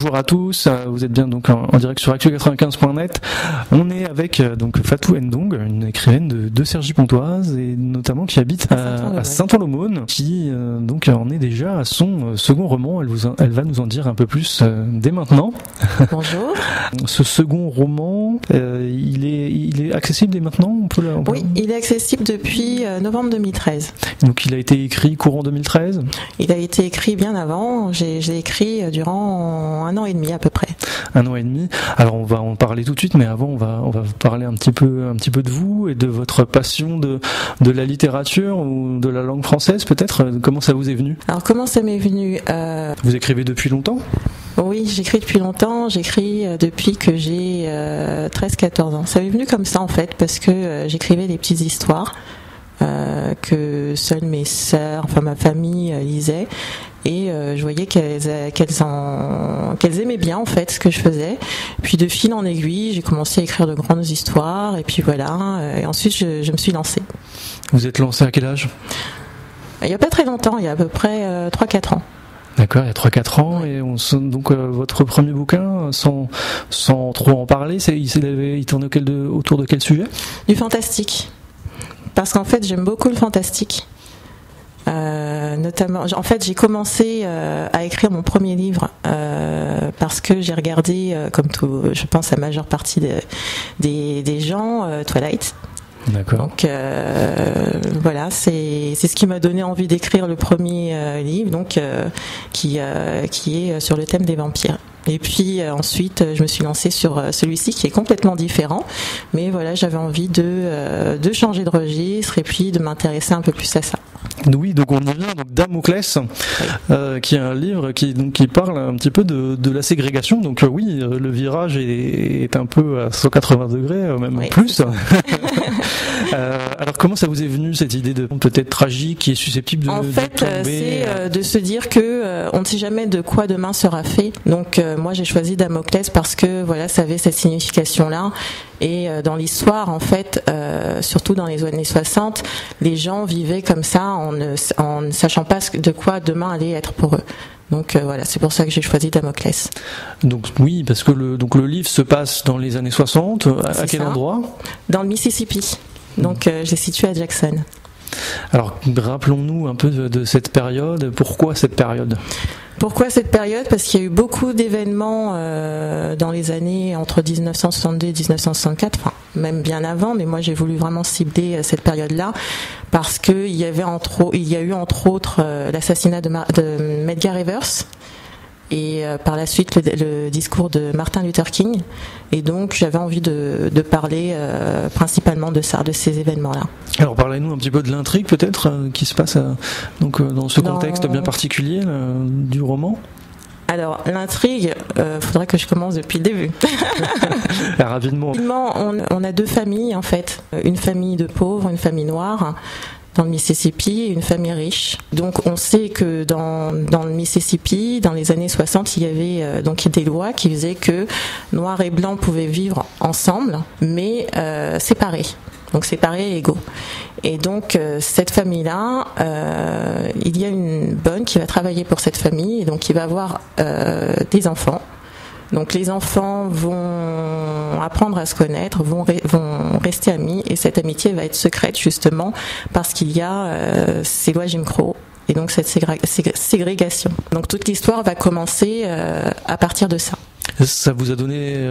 Bonjour à tous, vous êtes bien donc en direct sur actu95.net. On est avec donc Fatou Ndong, une écrivaine de Cergy-Pontoise et notamment qui habite à Saint-Ouen-l'Aumône, qui donc en est déjà à son second roman. Elle va nous en dire un peu plus dès maintenant. Bonjour. Ce second roman, il est accessible dès maintenant, Oui, il est accessible depuis novembre 2013. Donc il a été écrit courant 2013. Il a été écrit bien avant. J'ai écrit durant un an et demi à peu près. Un an et demi. Alors on va en parler tout de suite, mais avant on va parler un petit peu de vous et de votre passion de la littérature ou de la langue française peut-être. Comment ça vous est venu ? Alors comment ça m'est venu Vous écrivez depuis longtemps ? Oui, j'écris depuis longtemps. J'écris depuis que j'ai 13-14 ans. Ça m'est venu comme ça en fait parce que j'écrivais des petites histoires que seules mes sœurs, enfin ma famille lisait. Et je voyais qu'elles aimaient bien en fait ce que je faisais. Puis de fil en aiguille, j'ai commencé à écrire de grandes histoires et puis voilà. Et ensuite, je me suis lancée. Vous êtes lancée à quel âge ? Il n'y a pas très longtemps, il y a à peu près 3-4 ans. D'accord, il y a 3-4 ans. Et donc votre premier bouquin, sans trop en parler, il tourne autour de quel sujet ? Du fantastique. Parce qu'en fait, j'aime beaucoup le fantastique. Notamment, en fait, j'ai commencé à écrire mon premier livre parce que j'ai regardé, comme tout, je pense la majeure partie des gens, Twilight. D'accord. Donc voilà, c'est ce qui m'a donné envie d'écrire le premier livre, donc qui est sur le thème des vampires. Et puis ensuite, je me suis lancée sur celui-ci qui est complètement différent, mais voilà, j'avais envie de changer de registre et puis de m'intéresser un peu plus à ça. Oui, donc on y vient, donc Damoclès, qui est un livre qui parle un petit peu de la ségrégation. Donc oui, le virage est un peu à 180 degrés, même plus. Alors comment ça vous est venu cette idée de peut-être tragique qui est susceptible de tomber ? En fait, c'est de se dire que on ne sait jamais de quoi demain sera fait. Donc moi j'ai choisi Damoclès parce que voilà, ça avait cette signification-là. Et dans l'histoire, en fait, surtout dans les années 60, les gens vivaient comme ça en ne sachant pas de quoi demain allait être pour eux. Donc voilà, c'est pour ça que j'ai choisi Damoclès. Donc oui, parce que le livre se passe dans les années 60. À quel endroit ? Dans le Mississippi. Donc j'ai situé à Jackson. Alors rappelons-nous un peu de cette période. Pourquoi cette période ? Pourquoi cette période ? Parce qu'il y a eu beaucoup d'événements dans les années entre 1962 et 1964, enfin même bien avant, mais moi j'ai voulu vraiment cibler cette période-là parce qu'il y a eu entre autres l'assassinat de Medgar Evers et par la suite le discours de Martin Luther King, et donc j'avais envie de parler principalement de ça, de ces événements-là. Alors parlez-nous un petit peu de l'intrigue peut-être qui se passe donc dans ce contexte bien particulier du roman. Alors l'intrigue, faudrait que je commence depuis le début. Rapidement. On a deux familles en fait, une famille de pauvres, une famille noire dans le Mississippi, et une famille riche. Donc on sait que dans le Mississippi, dans les années 60, il y avait donc des lois qui faisaient que noirs et blancs pouvaient vivre ensemble, mais séparés. Donc séparés et égaux. Et donc cette famille-là, il y a une bonne qui va travailler pour cette famille, et donc qui va avoir des enfants. Donc les enfants vont apprendre à se connaître, vont rester amis, et cette amitié va être secrète justement parce qu'il y a ces lois Jim Crow et donc cette ségrégation. Donc toute l'histoire va commencer à partir de ça. Ça vous a donné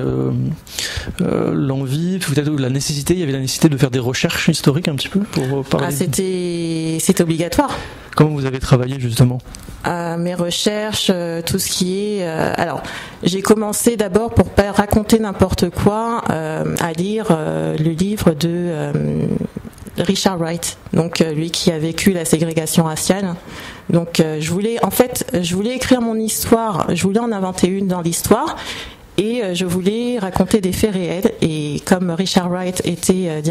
l'envie, peut-être la nécessité, il y avait la nécessité de faire des recherches historiques un petit peu pour parler. C'était obligatoire. Comment vous avez travaillé justement ? Mes recherches, tout ce qui est... alors, j'ai commencé d'abord, pour pas raconter n'importe quoi, à lire le livre de Richard Wright, donc lui qui a vécu la ségrégation raciale. Donc je voulais écrire mon histoire, je voulais en inventer une dans l'histoire, et je voulais raconter des faits réels. Et comme Richard Wright était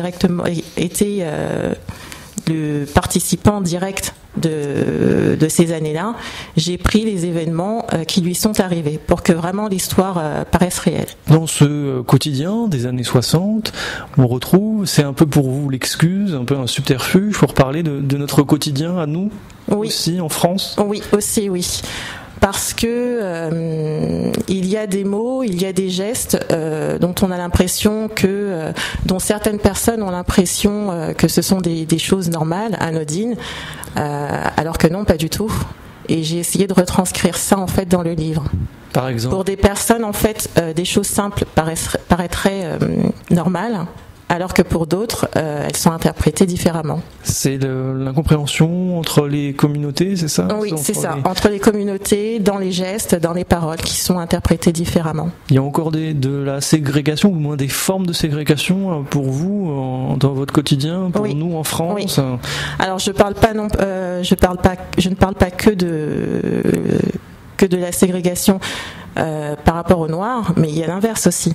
le participant direct de ces années-là, j'ai pris les événements qui lui sont arrivés pour que vraiment l'histoire paraisse réelle. Dans ce quotidien des années 60, on retrouve, c'est un peu pour vous l'excuse, un peu un subterfuge pour parler de notre quotidien à nous, oui. Aussi en France. Oui, aussi, oui. parce que il y a des mots, il y a des gestes dont on a l'impression que, dont certaines personnes ont l'impression que ce sont des choses normales, anodines, alors que non, pas du tout. Et j'ai essayé de retranscrire ça en fait dans le livre. Par exemple, pour des personnes en fait, des choses simples paraîtraient normales, alors que pour d'autres, elles sont interprétées différemment. C'est l'incompréhension entre les communautés, c'est ça? Oui, c'est ça. Entre les communautés, dans les gestes, dans les paroles, qui sont interprétées différemment. Il y a encore de la ségrégation, ou moins des formes de ségrégation pour vous dans votre quotidien, pour nous en France. Oui. Alors je ne parle pas que de la ségrégation par rapport aux Noirs, mais il y a l'inverse aussi.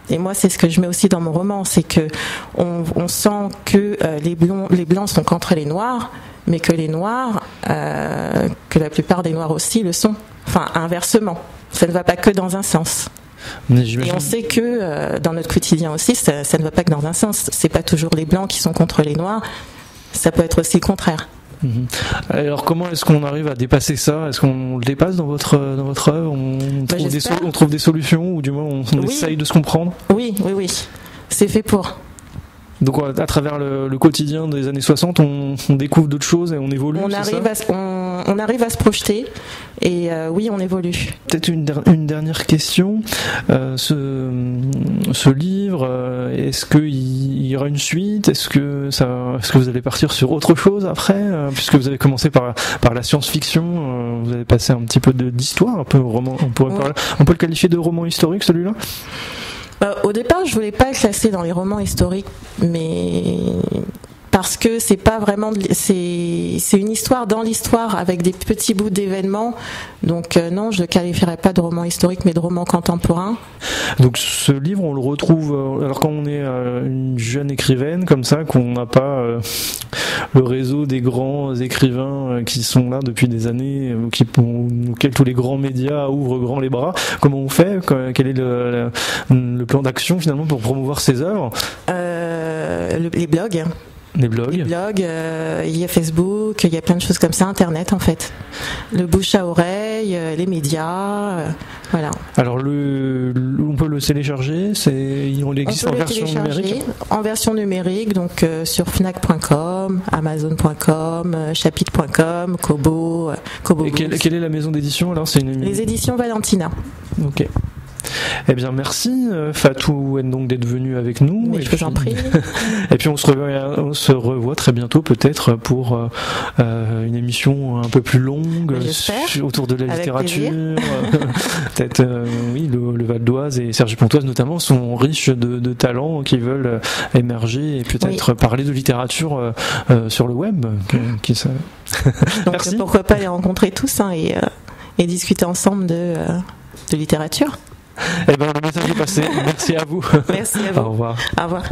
Et moi, c'est ce que je mets aussi dans mon roman, c'est que on sent que les blancs sont contre les noirs, mais que les noirs, que la plupart des noirs aussi le sont. Enfin, inversement. Ça ne va pas que dans un sens. Et on sait que dans notre quotidien aussi, ça ne va pas que dans un sens. C'est pas toujours les blancs qui sont contre les noirs. Ça peut être aussi le contraire. Alors comment est-ce qu'on arrive à dépasser ça? Est-ce qu'on le dépasse dans votre œuvre? On trouve des solutions, ou du moins on essaye de se comprendre? Oui, c'est fait pour. Donc à travers le quotidien des années 60, on découvre d'autres choses et on évolue. On arrive à se projeter, et oui, on évolue. Peut-être une dernière question. Ce livre, est-ce qu'il y aura une suite? Est-ce que vous allez partir sur autre chose après, puisque vous avez commencé par la science-fiction, vous avez passé un petit peu d'histoire, un peu roman. On peut le qualifier de roman historique, celui-là? Au départ, je voulais pas le classer dans les romans historiques, mais parce que c'est pas vraiment, c'est une histoire dans l'histoire avec des petits bouts d'événements. Donc non, je le qualifierais pas de roman historique, mais de roman contemporain. Donc ce livre, on le retrouve alors quand on est une jeune écrivaine comme ça, qu'on n'a pas le réseau des grands écrivains qui sont là depuis des années, auxquels tous les grands médias ouvrent grand les bras. Comment on fait? Quel est le plan d'action finalement pour promouvoir ces œuvres? Les blogs. Les blogs, il y a Facebook, il y a plein de choses comme ça, Internet en fait. Le bouche à oreille, les médias, voilà. Alors on peut le télécharger, il existe en version numérique? En version numérique, donc sur Fnac.com, Amazon.com, Chapitre.com, Kobo. Et quelle est la maison d'édition alors? Les éditions Valentina. Ok. Eh bien merci Fatou Ndong d'être venu avec nous. Mais je vous en prie. Et puis on se revoit très bientôt peut-être pour une émission un peu plus longue autour de la littérature. Peut-être le Val d'Oise et Cergy Pontoise notamment sont riches de talents qui veulent émerger et peut-être parler de littérature sur le web. Donc, merci. Pourquoi pas les rencontrer tous et discuter ensemble de littérature. Eh bien, le message est passé. Merci à vous. Merci à vous. Au revoir. Au revoir.